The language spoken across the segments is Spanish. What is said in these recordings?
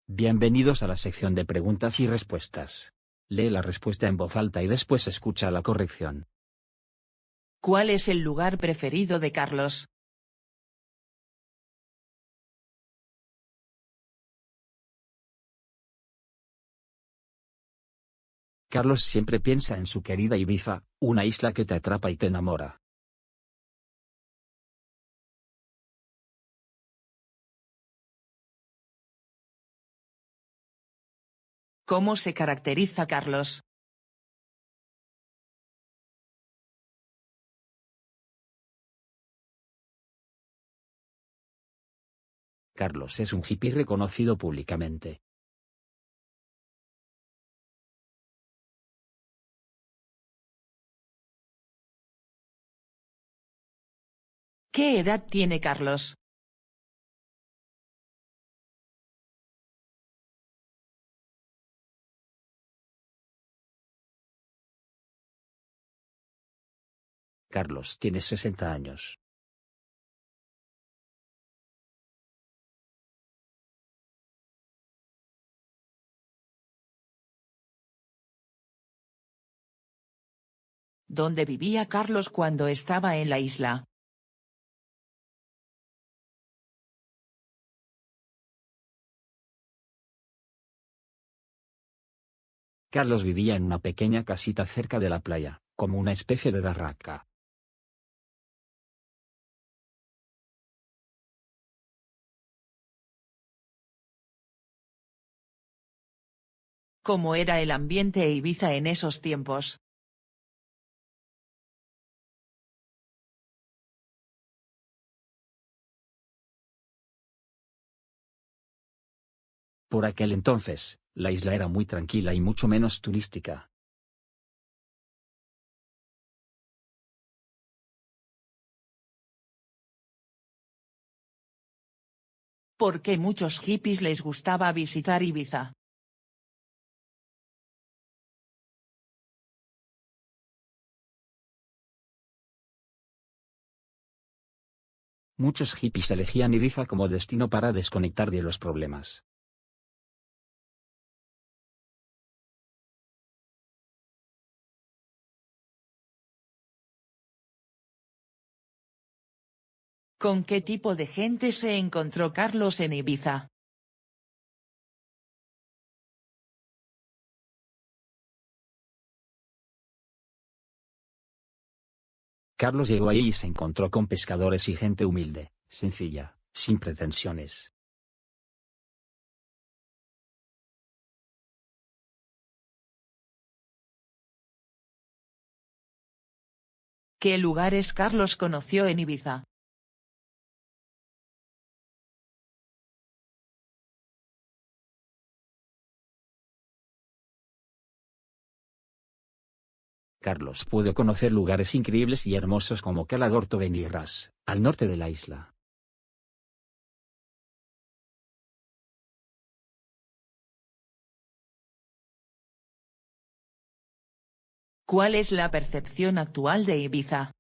Bienvenidos a la sección de preguntas y respuestas. Lee la respuesta en voz alta y después escucha la corrección. ¿Cuál es el lugar preferido de Carlos? Carlos siempre piensa en su querida Ibiza, una isla que te atrapa y te enamora. ¿Cómo se caracteriza Carlos? Carlos es un hippie reconocido públicamente. ¿Qué edad tiene Carlos? Carlos tiene 60 años. ¿Dónde vivía Carlos cuando estaba en la isla? Carlos vivía en una pequeña casita cerca de la playa, como una especie de barraca. ¿Cómo era el ambiente en Ibiza en esos tiempos? Por aquel entonces, la isla era muy tranquila y mucho menos turística. ¿Por qué muchos hippies les gustaba visitar Ibiza? Muchos hippies elegían Ibiza como destino para desconectar de los problemas. ¿Con qué tipo de gente se encontró Carlos en Ibiza? Carlos llegó ahí y se encontró con pescadores y gente humilde, sencilla, sin pretensiones. ¿Qué lugares Carlos conoció en Ibiza? Carlos pudo conocer lugares increíbles y hermosos como Cala d'Orto Benirras, al norte de la isla. ¿Cuál es la percepción actual de Ibiza?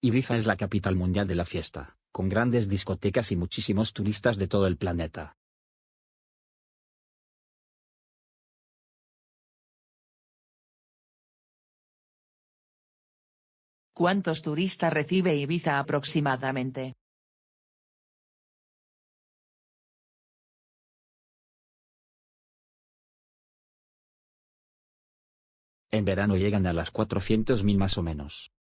Ibiza es la capital mundial de la fiesta, con grandes discotecas y muchísimos turistas de todo el planeta. ¿Cuántos turistas recibe Ibiza aproximadamente? En verano llegan a las 400.000 más o menos.